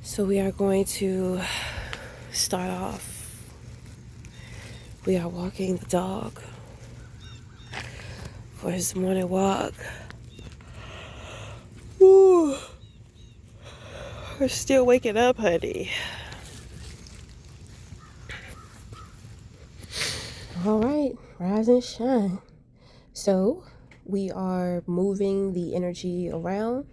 So we are going to start off. We are walking the dog for his morning walk. Ooh, we're still waking up, honey. All right, rise and shine. So we are moving the energy around.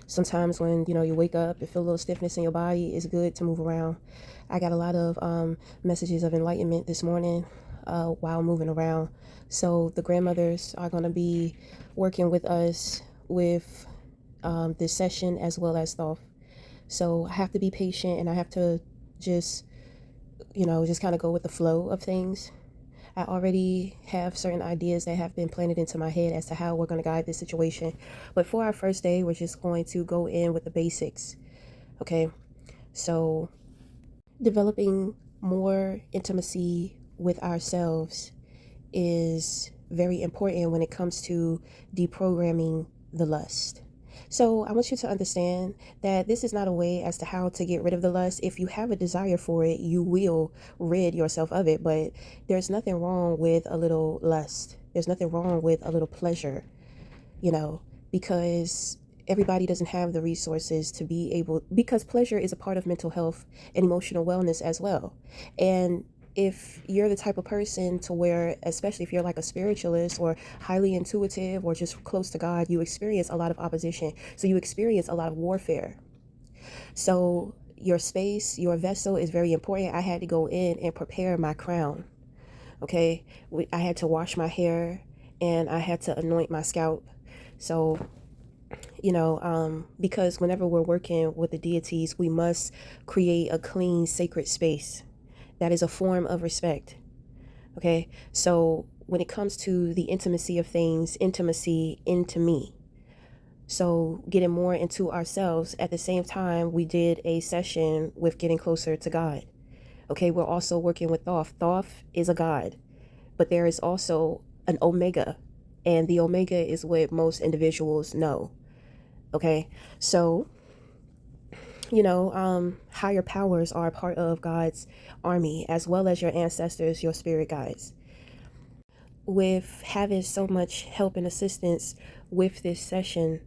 Sometimes when you wake up and feel a little stiffness in your body, it's good to move around. I got a lot of messages of enlightenment this morning while moving around. So the grandmothers are going to be working with us with this session as well as thought. So I have to be patient and I have to just just kind of go with the flow of things. I already have certain ideas that have been planted into my head as to how we're going to guide this situation. But for our first day, we're just going to go in with the basics. Okay. So developing more intimacy with ourselves is very important when it comes to deprogramming the lust. So I want you to understand that this is not a way as to how to get rid of the lust. If you have a desire for it, you will rid yourself of it. But there's nothing wrong with a little lust. There's nothing wrong with a little pleasure, because everybody doesn't have the resources to be able, because pleasure is a part of mental health and emotional wellness as well. And if you're the type of person to where, especially if you're like a spiritualist or highly intuitive or just close to God, you experience a lot of opposition. So you experience a lot of warfare. So your space, your vessel is very important. I had to go in and prepare my crown. Okay. I had to wash my hair and I had to anoint my scalp. So because whenever we're working with the deities, we must create a clean, sacred space. That is a form of respect. Okay. So when it comes to the intimacy of things, intimacy into me. So getting more into ourselves at the same time, we did a session with getting closer to God. Okay. We're also working with Thoth. Thoth is a God, but there is also an Omega, and the Omega is what most individuals know. Okay. So higher powers are a part of God's army, as well as your ancestors, your spirit guides. With having so much help and assistance with this session,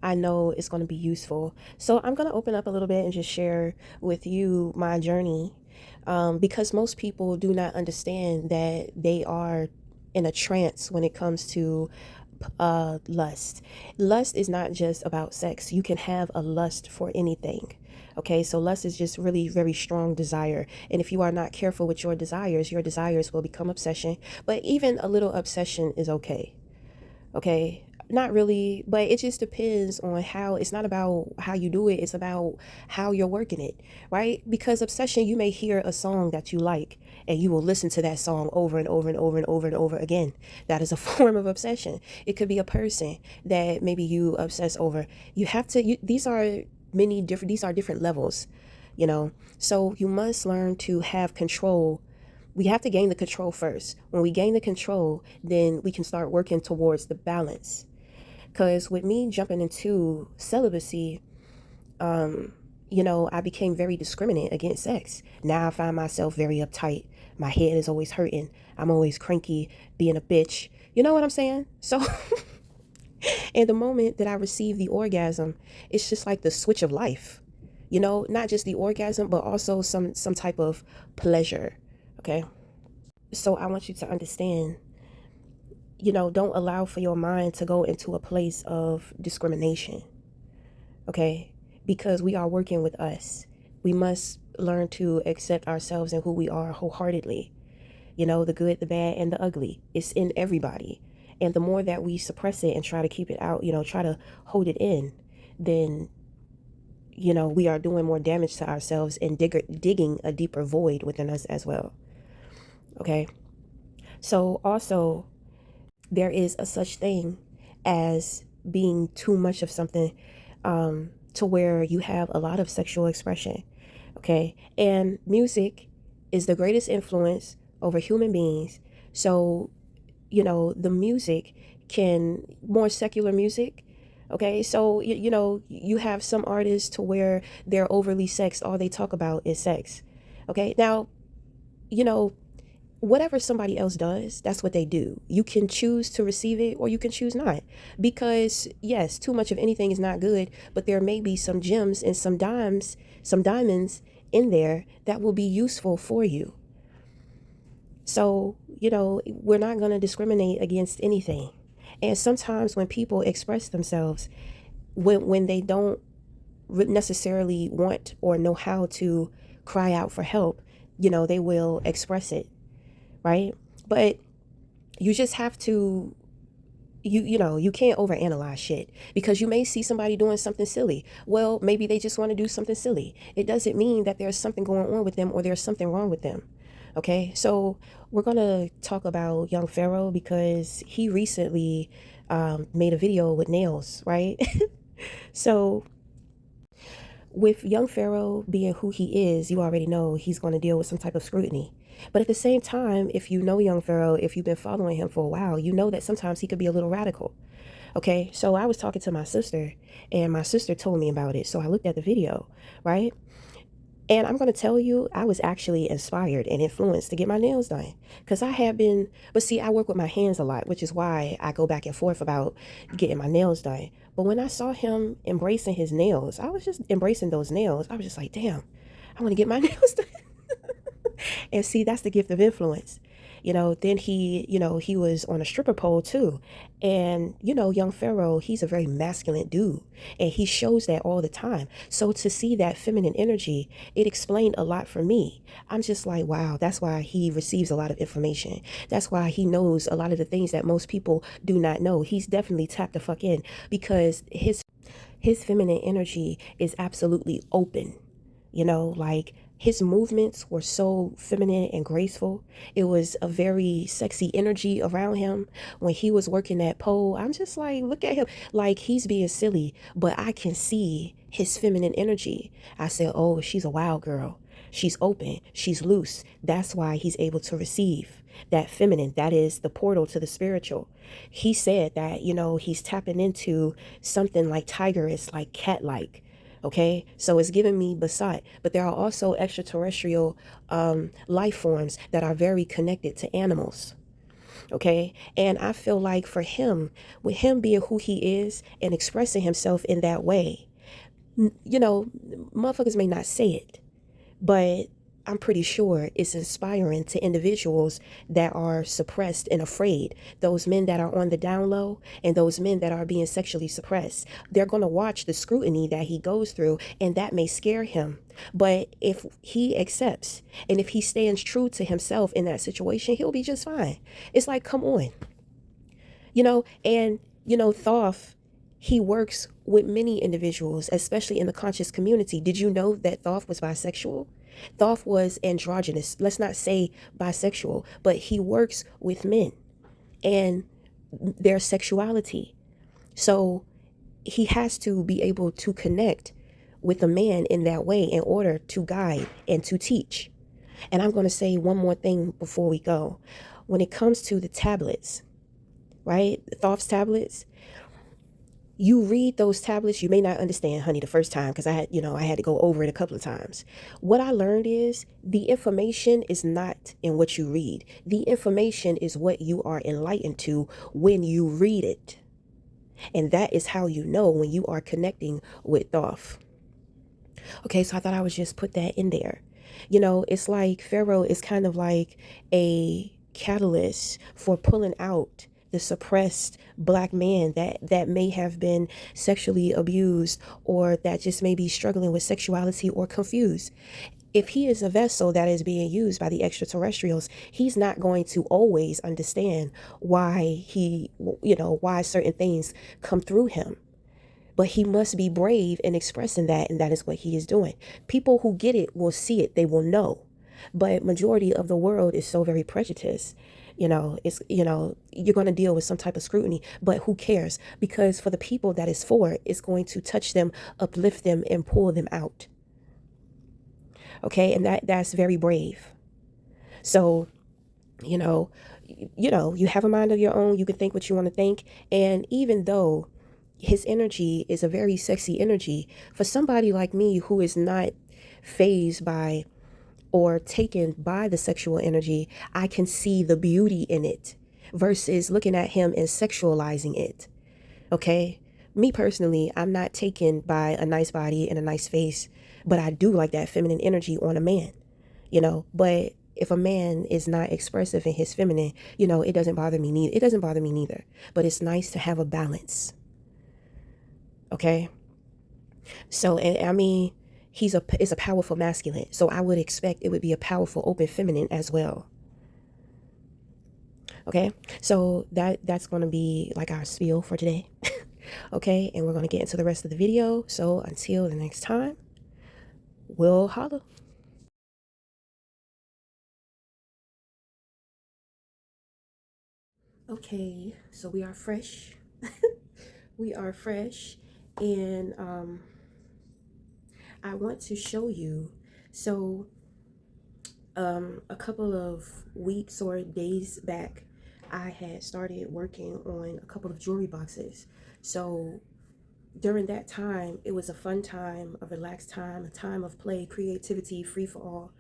I know it's going to be useful. So I'm going to open up a little bit and just share with you my journey, because most people do not understand that they are in a trance when it comes to lust. Lust is not just about sex. You can have a lust for anything. Okay, so lust is just really very strong desire. And if you are not careful with your desires will become obsession. But even a little obsession is okay. Okay, not really, but it just depends on how. It's not about how you do it, it's about how you're working it, right? Because obsession, you may hear a song that you like and you will listen to that song over and over and over and over and over again. That is a form of obsession. It could be a person that maybe you obsess over. You have to these are different levels, so you must learn to have control. We have to gain the control first. When we gain the control, then we can start working towards the balance. Because with me jumping into celibacy, I became very discriminate against sex. Now I find myself very uptight. My head is always hurting. I'm always cranky, being a bitch. You know what I'm saying? So, in the moment that I receive the orgasm, it's just like the switch of life. Not just the orgasm, but also some type of pleasure. Okay. So I want you to understand, don't allow for your mind to go into a place of discrimination. Okay. Because we are working with us. We must learn to accept ourselves and who we are wholeheartedly. The good, the bad, and the ugly. It's in everybody. And the more that we suppress it and try to keep it out, try to hold it in, then, we are doing more damage to ourselves and digging a deeper void within us as well. Okay. So also, there is a such thing as being too much of something, to where you have a lot of sexual expression. Okay. And music is the greatest influence over human beings. So, the music more secular music, Okay, so you know, you have some artists to where they're overly sexed, all they talk about is sex. Okay, now, you know, whatever somebody else does, that's what they do. You can choose to receive it or you can choose not. Because yes, too much of anything is not good, but there may be some gems and some diamonds in there that will be useful for you. So, you know, we're not going to discriminate against anything. And sometimes when people express themselves, when they don't necessarily want or know how to cry out for help, you know, they will express it, right? But you just have to, you know, you can't overanalyze shit, because you may see somebody doing something silly. Well, maybe they just want to do something silly. It doesn't mean that there's something going on with them or there's something wrong with them. Okay, so we're gonna talk about Young Pharaoh because he recently made a video with nails, right? So with Young Pharaoh being who he is, you already know he's going to deal with some type of scrutiny. But at the same time, if you know Young Pharaoh, if you've been following him for a while, you know that sometimes he could be a little radical. Okay, so I was talking to my sister, and my sister told me about it. So I looked at the video, right? And I'm going to tell you, I was actually inspired and influenced to get my nails done. Because I have been, but see, I work with my hands a lot, which is why I go back and forth about getting my nails done. But when I saw him embracing his nails, I was just embracing those nails. I was just like, damn, I want to get my nails done. And see, that's the gift of influence. You know, then he was on a stripper pole too. And, you know, Young Pharaoh, he's a very masculine dude. And he shows that all the time. So to see that feminine energy, it explained a lot for me. I'm just like, wow, that's why he receives a lot of information. That's why he knows a lot of the things that most people do not know. He's definitely tapped the fuck in because his feminine energy is absolutely open. You know, like his movements were so feminine and graceful. It was a very sexy energy around him. When he was working that pole, I'm just like, look at him. Like he's being silly, but I can see his feminine energy. I said, oh, she's a wild girl. She's open. She's loose. That's why he's able to receive that feminine. That is the portal to the spiritual. He said that, you know, he's tapping into something like tigeress, like cat-like. Okay, so it's giving me Basat, but there are also extraterrestrial life forms that are very connected to animals. Okay, and I feel like for him, with him being who he is and expressing himself in that way, you know, motherfuckers may not say it, but I'm pretty sure it's inspiring to individuals that are suppressed and afraid. Those men that are on the down low and those men that are being sexually suppressed. They're going to watch the scrutiny that he goes through, and that may scare him. But if he accepts and if he stands true to himself in that situation, he'll be just fine. It's like, come on. You know, and, you know, Thoth, he works with many individuals, especially in the conscious community. Did you know that Thoth was bisexual? Thoth was androgynous. Let's not say bisexual, but he works with men and their sexuality. So he has to be able to connect with a man in that way in order to guide and to teach. And I'm going to say one more thing before we go. When it comes to the tablets, right? Thoth's tablets, you read those tablets, you may not understand, honey, the first time, because I had to go over it a couple of times. What I learned is the information is not in what you read. The information is what you are enlightened to when you read it. And that is how you know when you are connecting with Thoth. Okay, so I thought I would just put that in there. You know, it's like Pharaoh is kind of like a catalyst for pulling out the suppressed black man that may have been sexually abused or that just may be struggling with sexuality or confused. If he is a vessel that is being used by the extraterrestrials, he's not going to always understand why why certain things come through him. But he must be brave in expressing that, and that is what he is doing. People who get it will see it, they will know. But majority of the world is so very prejudiced. You're going to deal with some type of scrutiny, but who cares? Because for the people that is for it, it's going to touch them, uplift them, and pull them out. Okay, and that's very brave. So, you have a mind of your own. You can think what you want to think. And even though, his energy is a very sexy energy. For somebody like me who is not phased by or taken by the sexual energy, I can see the beauty in it versus looking at him and sexualizing it. Okay? Me personally, I'm not taken by a nice body and a nice face, but I do like that feminine energy on a man, But if a man is not expressive in his feminine, it doesn't bother me neither. It doesn't bother me neither. But it's nice to have a balance. Okay? So, and I mean, is a powerful masculine. So I would expect it would be a powerful open feminine as well. Okay? So that's going to be like our spiel for today. Okay? And we're going to get into the rest of the video. So until the next time, we'll holla. Okay, so we are fresh. We are fresh, and I want to show you. So, a couple of weeks or days back, I had started working on a couple of jewelry boxes. So during that time, it was a fun time, a relaxed time, a time of play, creativity, free for all.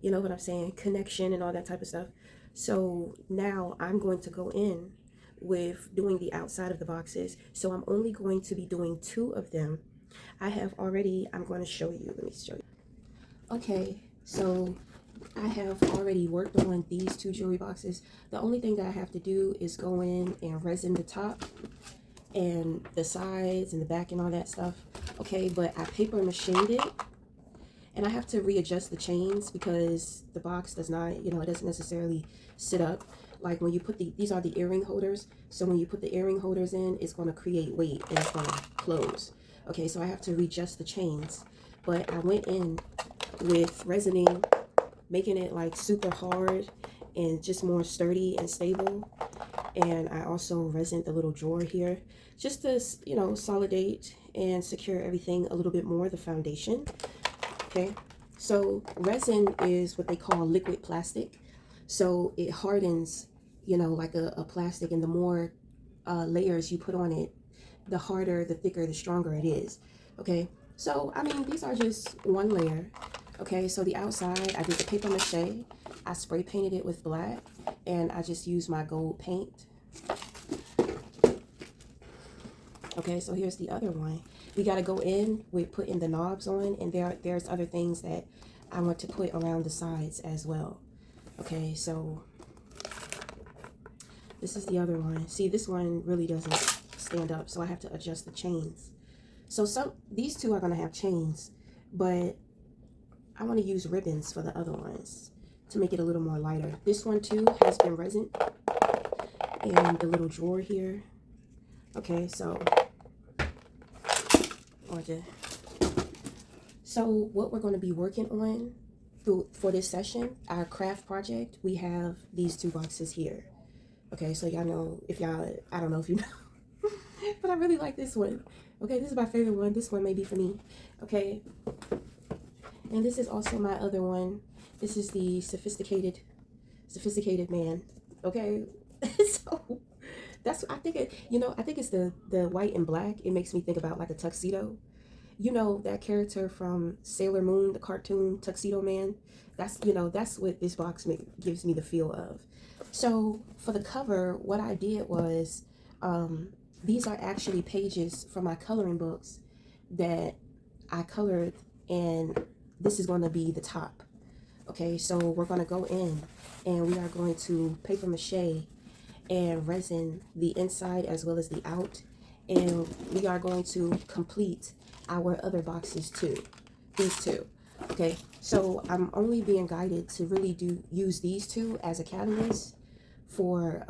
You know what I'm saying? Connection and all that type of stuff. So now I'm going to go in with doing the outside of the boxes. So I'm only going to be doing 2 of them. I'm going to show you. Let me show you. Okay, so I have already worked on these 2 jewelry boxes. The only thing that I have to do is go in and resin the top and the sides and the back and all that stuff. Okay, but I paper machined it, and I have to readjust the chains because the box does not, it doesn't necessarily sit up. Like when you put these are the earring holders. So when you put the earring holders in, it's going to create weight and it's going to close. Okay, so I have to readjust the chains. But I went in with resining, making it like super hard and just more sturdy and stable. And I also resined the little drawer here just to, solidate and secure everything a little bit more, the foundation. Okay, so resin is what they call liquid plastic. So it hardens, like a plastic, and the more layers you put on it, the harder, the thicker, the stronger it is. Okay, so I mean, these are just one layer. Okay, so the outside, I did the paper mache. I spray painted it with black, and I just used my gold paint. Okay, so here's the other one. We got to go in with putting the knobs on, and there's other things that I want to put around the sides as well. Okay, so this is the other one. See, this one really doesn't stand up, so I have to adjust the chains. So these 2 are going to have chains, but I want to use ribbons for the other ones to make it a little more lighter. This one too has been resin, and the little drawer here. Okay, so what we're going to be working on for this session, our craft project, we have these 2 boxes here. Okay, so y'all know, I don't know if you know, but I really like this one. Okay, this is my favorite one. This one may be for me. Okay, and this is also my other one. This is the sophisticated man. Okay, so I think it's the white and black. It makes me think about like a tuxedo. That character from Sailor Moon, the cartoon Tuxedo Man. That's what this box gives me the feel of. So for the cover, what I did was, these are actually pages from my coloring books that I colored, and this is going to be the top. Okay, so we're going to go in and we are going to paper mache and resin the inside as well as the out, and we are going to complete our other boxes too, these 2. Okay, so I'm only being guided to really use these 2 as a catalyst for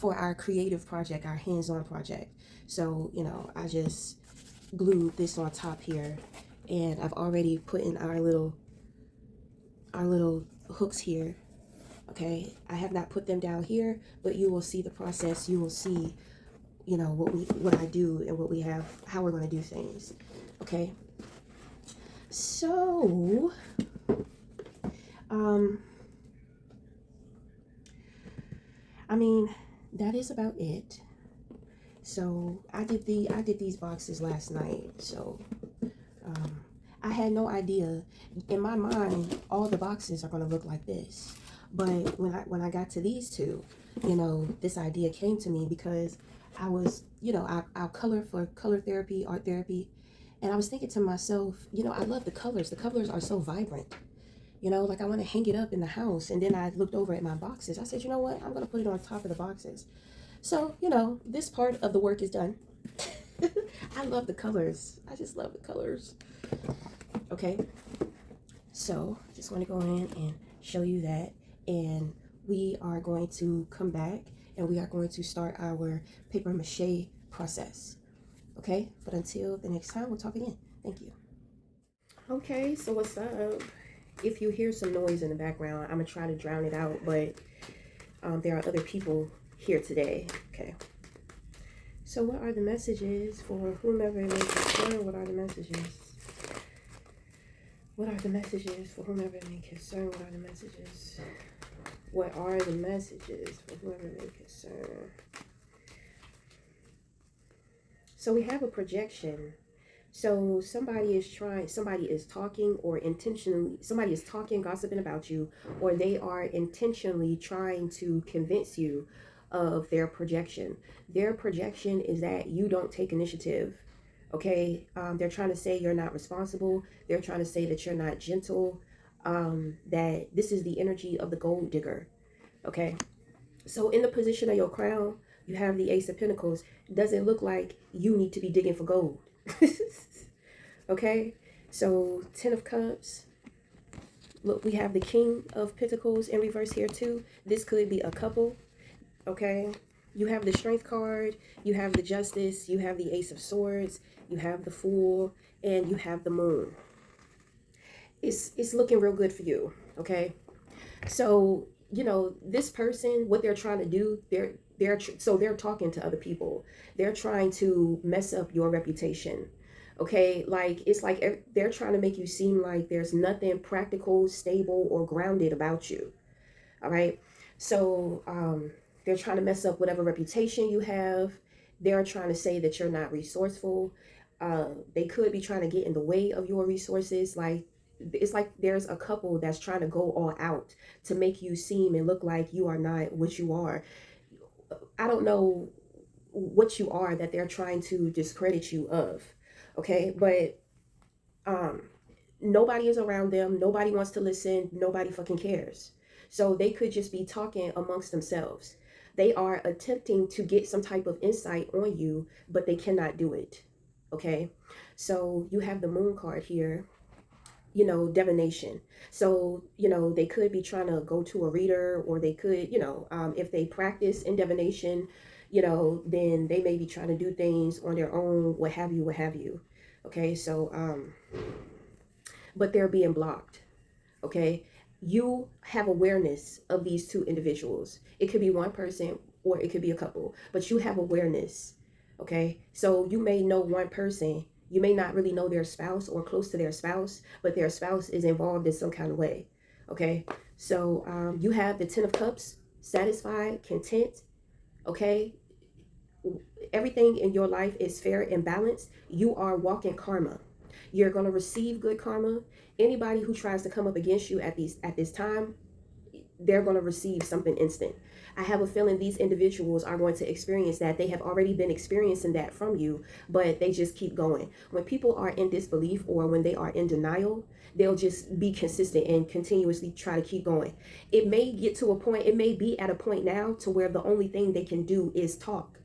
our creative project, our hands-on project. So I just glued this on top here, and I've already put in our little hooks here. Okay, I have not put them down here, but you will see the process. You will see, what I do and how we're going to do things. Okay, so I mean, that is about it. So I did these boxes last night. So I had no idea. In my mind, all the boxes are gonna look like this. But when I got to these two, this idea came to me because I was, I color for color therapy, art therapy, and I was thinking to myself, I love the colors. The colors are so vibrant. Like I want to hang it up in the house. And then I looked over at my boxes. I said, you know what? I'm gonna put it on top of the boxes. So, this part of the work is done. I love the colors. I just love the colors. Okay. So, just want to go in and show you that. And we are going to come back and we are going to start our paper mache process. Okay. But until the next time, we'll talk again. Thank you. Okay. So, what's up? If you hear some noise in the background, I'm going to try to drown it out. But there are other people here today. Okay. So what are the messages for whomever it may concern? What are the messages? What are the messages for whomever it may concern? What are the messages? What are the messages for whoever it may concern? So we have a projection. So somebody is talking or intentionally, somebody is talking, gossiping about you, or they are intentionally trying to convince you of their projection. Their projection is that you don't take initiative. Okay, they're trying to say you're not responsible. They're trying to say that you're not gentle. That this is the energy of the gold digger. Okay, so in the position of your crown, you have the Ace of Pentacles. Does it look like you need to be digging for gold? Okay, so 10 of Cups. Look, we have the King of Pentacles in reverse here too. This could be a couple. Okay, you have the Strength card, you have the Justice, you have the Ace of Swords, you have the Fool, and you have the Moon. It's looking real good for you. Okay, so this person, what they're trying to do, they're talking to other people. They're trying to mess up your reputation. Okay, like it's like they're trying to make you seem like there's nothing practical, stable, or grounded about you. All right, so they're trying to mess up whatever reputation you have. They're trying to say that you're not resourceful. They could be trying to get in the way of your resources. Like it's like there's a couple that's trying to go all out to make you seem and look like you are not what you are. I don't know what you are that they're trying to discredit you of. Okay, but nobody is around them. Nobody wants to listen. Nobody fucking cares. So they could just be talking amongst themselves. They are attempting to get some type of insight on you, but they cannot do it. Okay, so you have the Moon card here, divination. So they could be trying to go to a reader, or they could, if they practice in divination, then they may be trying to do things on their own, what have you. Okay, so but they're being blocked. Okay, you have awareness of these two individuals. It could be one person or it could be a couple, but you have awareness. Okay, so you may know one person. You may not really know their spouse or close to their spouse, but their spouse is involved in some kind of way. Okay, so you have the 10 of Cups, satisfied, content. Okay, everything in your life is fair and balanced. You are walking karma. You're going to receive good karma. Anybody who tries to come up against you at this time, they're going to receive something instant. I have a feeling these individuals are going to experience that. They have already been experiencing that from you, but they just keep going. When people are in disbelief or when they are in denial, they'll just be consistent and continuously try to keep going. It may get to a point, it may be at a point now to where the only thing they can do is talk.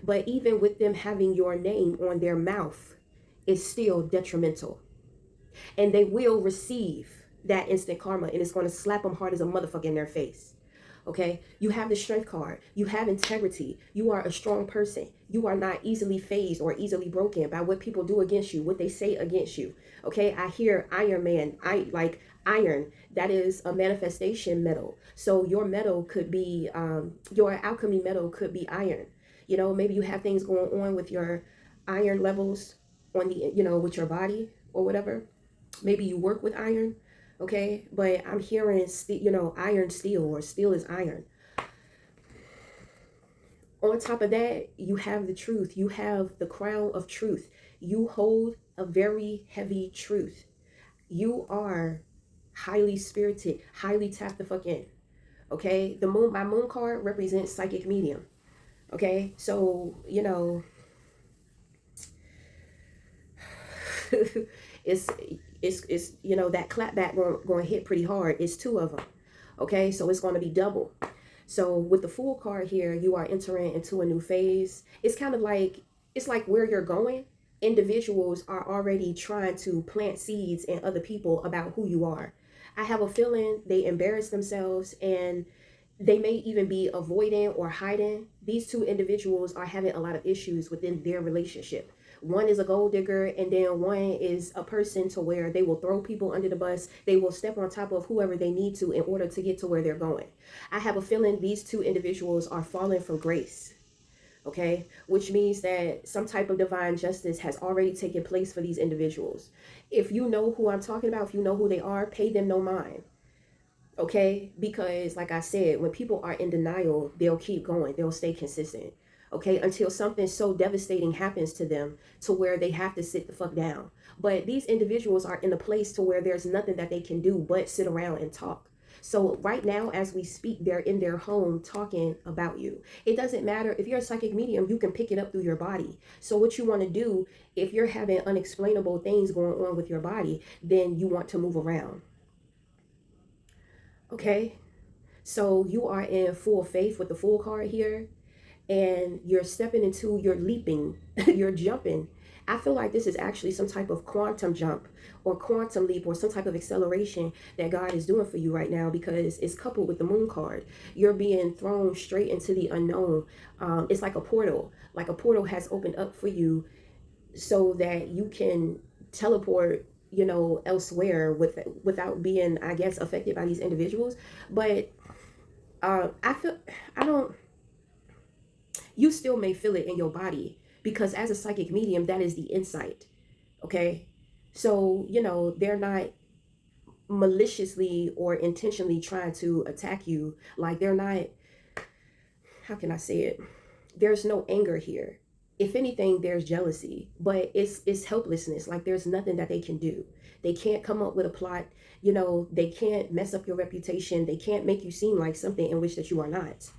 But even with them having your name on their mouth, it's still detrimental. And they will receive that instant karma, and it's going to slap them hard as a motherfucker in their face. Okay, you have the Strength card. You have integrity. You are a strong person. You are not easily fazed or easily broken by what people do against you, what they say against you. Okay, I hear Iron Man. I like iron. That is a manifestation metal. So your metal could be your alchemy metal could be iron. Maybe you have things going on with your iron levels on the with your body or whatever. Maybe you work with iron. Okay, but I'm hearing iron steel, or steel is iron. On top of that, you have the truth. You have the crown of truth. You hold a very heavy truth. You are highly spirited, highly tapped the fuck in. Okay, the moon, my moon card represents psychic medium. Okay, so it's it's that clapback going to hit pretty hard. It's two of them. Okay, so it's going to be double. So with the Fool card here, you are entering into a new phase. It's kind of like, it's like where you're going. Individuals are already trying to plant seeds in other people about who you are. I have a feeling they embarrass themselves, and they may even be avoiding or hiding. These two individuals are having a lot of issues within their relationship. One is a gold digger, and then one is a person to where they will throw people under the bus. They will step on top of whoever they need to in order to get to where they're going. I have a feeling these two individuals are falling from grace. Okay, which means that some type of divine justice has already taken place for these individuals. If you know who I'm talking about, if you know who they are, pay them no mind. Okay, because like I said, when people are in denial, they'll keep going, they'll stay consistent. Okay, until something so devastating happens to them to where they have to sit the fuck down. But these individuals are in a place to where there's nothing that they can do but sit around and talk. So right now, as we speak, they're in their home talking about you. It doesn't matter if you're a psychic medium, you can pick it up through your body. So what you want to do, if you're having unexplainable things going on with your body, then you want to move around. Okay, so you are in full faith with the Fool card here, and you're stepping into, you're leaping, you're jumping. I feel like this is actually some type of quantum jump or quantum leap or some type of acceleration that God is doing for you right now, because it's coupled with the moon card. You're being thrown straight into the unknown. It's like a portal. Like a portal has opened up for you so that you can teleport elsewhere without being, I guess, affected by these individuals. But I feel, I don't, you still may feel it in your body, because as a psychic medium, that is the insight. Okay, so they're not maliciously or intentionally trying to attack you. Like, they're not, how can I say it, there's no anger here. If anything, there's jealousy, but it's helplessness. Like, there's nothing that they can do. They can't come up with a plot. They can't mess up your reputation. They can't make you seem like something in which that you are not.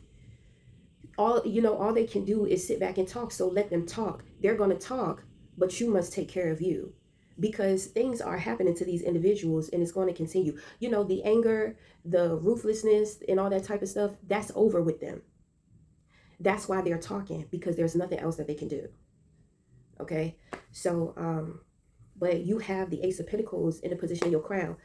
All they can do is sit back and talk. So let them talk. They're going to talk, but you must take care of you, because things are happening to these individuals, and it's going to continue. The anger, the ruthlessness, and all that type of stuff, that's over with them. That's why they're talking, because there's nothing else that they can do. Okay, so but you have the Ace of Pentacles in the position of your crown.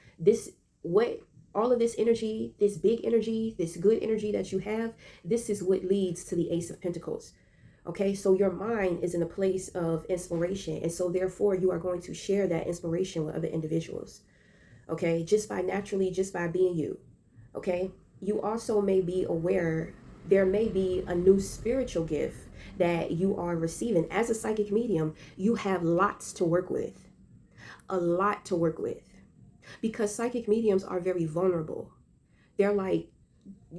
All of this energy, this big energy, this good energy that you have, this is what leads to the Ace of Pentacles. Okay, so your mind is in a place of inspiration, and so therefore you are going to share that inspiration with other individuals. Okay, just by being you. Okay, you also may be aware there may be a new spiritual gift that you are receiving. As a psychic medium, you have lots to work with, a lot to work with, because psychic mediums are very vulnerable. They're like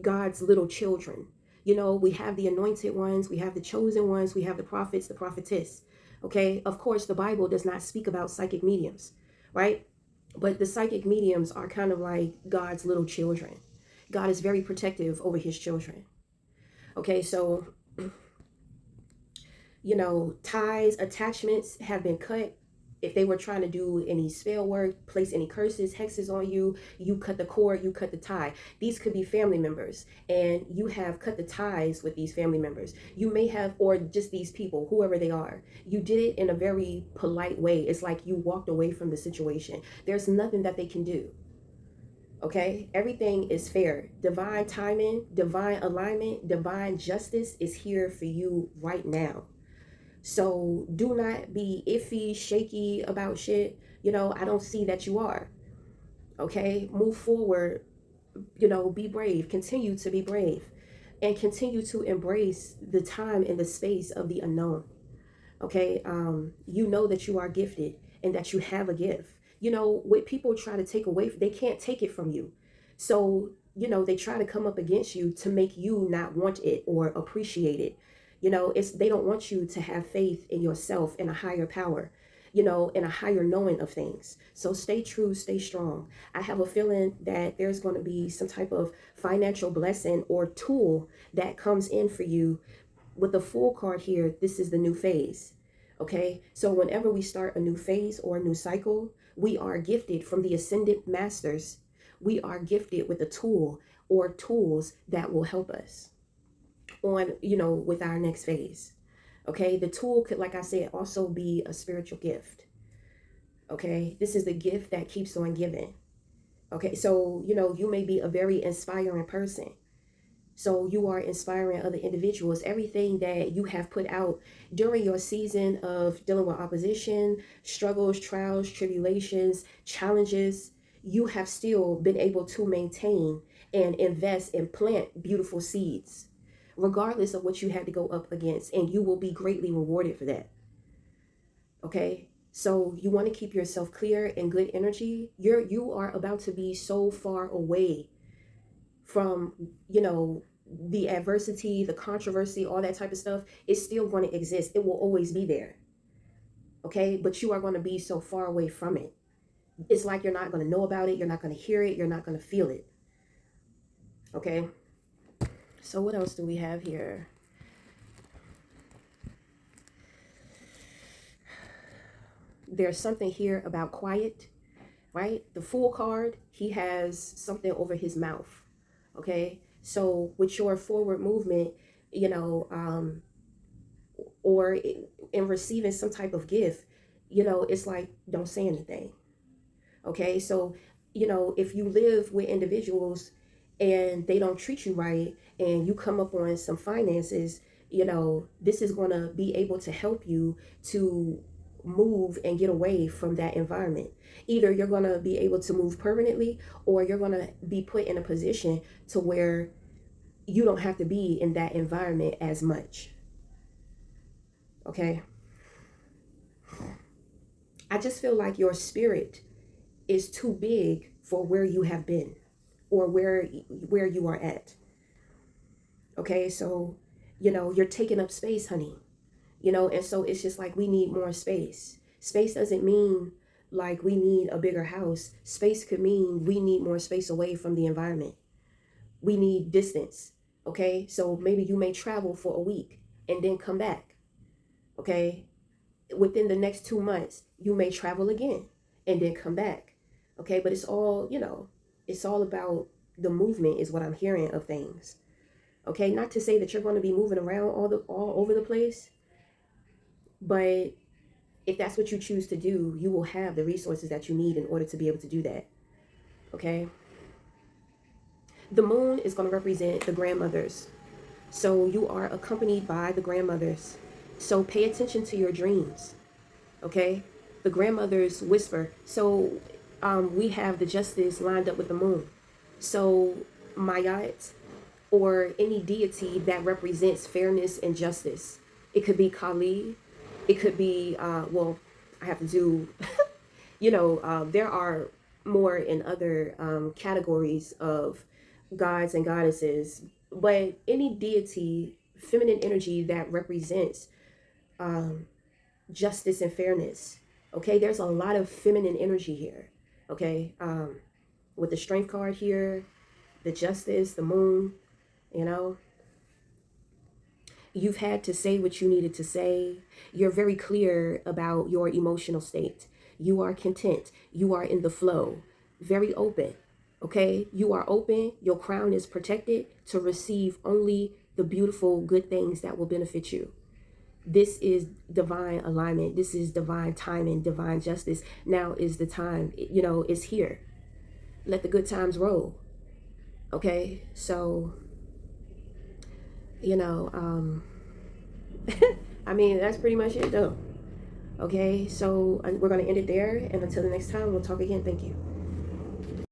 God's little children. We have the anointed ones, we have the chosen ones, we have the prophets, the prophetess. Okay, of course, the Bible does not speak about psychic mediums, right? But the psychic mediums are kind of like God's little children. God is very protective over his children. Okay, so ties, attachments have been cut. If they were trying to do any spell work, place any curses, hexes on you, you cut the cord, you cut the tie. These could be family members, and you have cut the ties with these family members. You may have, or just these people, whoever they are. You did it in a very polite way. It's like you walked away from the situation. There's nothing that they can do. Okay, everything is fair. Divine timing, divine alignment, divine justice is here for you right now. So do not be iffy, shaky about shit. I don't see that you are. Okay, move forward. Be brave. Continue to be brave, and continue to embrace the time and the space of the unknown. Okay, you know that you are gifted and that you have a gift. What people try to take away, they can't take it from you. So they try to come up against you to make you not want it or appreciate it. They don't want you to have faith in yourself and a higher power, and a higher knowing of things. So stay true, stay strong. I have a feeling that there's going to be some type of financial blessing or tool that comes in for you. With the Fool card here, this is the new phase. Okay, so whenever we start a new phase or a new cycle, we are gifted from the ascended masters. We are gifted with a tool or tools that will help us on, with our next phase. Okay, the tool could, like I said, also be a spiritual gift. Okay, this is the gift that keeps on giving. Okay, so you may be a very inspiring person. So you are inspiring other individuals. Everything that you have put out during your season of dealing with opposition, struggles, trials, tribulations, challenges, you have still been able to maintain and invest and plant beautiful seeds, regardless of what you had to go up against, and you will be greatly rewarded for that. Okay, so you want to keep yourself clear and good energy. You are about to be so far away from, the adversity, the controversy, all that type of stuff. Is still going to exist. It will always be there. Okay, but you are going to be so far away from it. It's like you're not going to know about it. You're not going to hear it. You're not going to feel it. Okay, so what else do we have here? There's something here about quiet, right? The Fool card, he has something over his mouth. Okay, so with your forward movement, or in receiving some type of gift, it's like, don't say anything. Okay, so if you live with individuals and they don't treat you right, and you come up on some finances, this is going to be able to help you to move and get away from that environment. Either you're going to be able to move permanently, or you're going to be put in a position to where you don't have to be in that environment as much. Okay, I just feel like your spirit is too big for where you have been, or where you are at. Okay, so you're taking up space, honey. And so it's just like, we need more space. Space doesn't mean like we need a bigger house. Space could mean we need more space away from the environment. We need distance. Okay, so maybe you may travel for a week and then come back. Okay, within the next 2 months you may travel again and then come back. Okay, but it's all, it's all about the movement, is what I'm hearing of things. Okay, not to say that you're going to be moving around all over the place, but if that's what you choose to do, you will have the resources that you need in order to be able to do that. Okay, the moon is going to represent the grandmothers, so you are accompanied by the grandmothers. So pay attention to your dreams. Okay, the grandmothers whisper. So we have the justice lined up with the moon. So Mayat, or any deity that represents fairness and justice. It could be Kali. It could be, well, I have to do, there are more in other categories of gods and goddesses, but any deity, feminine energy that represents justice and fairness. Okay, there's a lot of feminine energy here. Okay, with the strength card here, the justice, the moon, you've had to say what you needed to say. You're very clear about your emotional state. You are content. You are in the flow. Very open. Okay, you are open. Your crown is protected to receive only the beautiful, good things that will benefit you. This is divine alignment. This is divine timing, divine justice. Now is the time, it's here. Let the good times roll. Okay, so, I mean, that's pretty much it though. Okay, so we're going to end it there. And until the next time, we'll talk again. Thank you.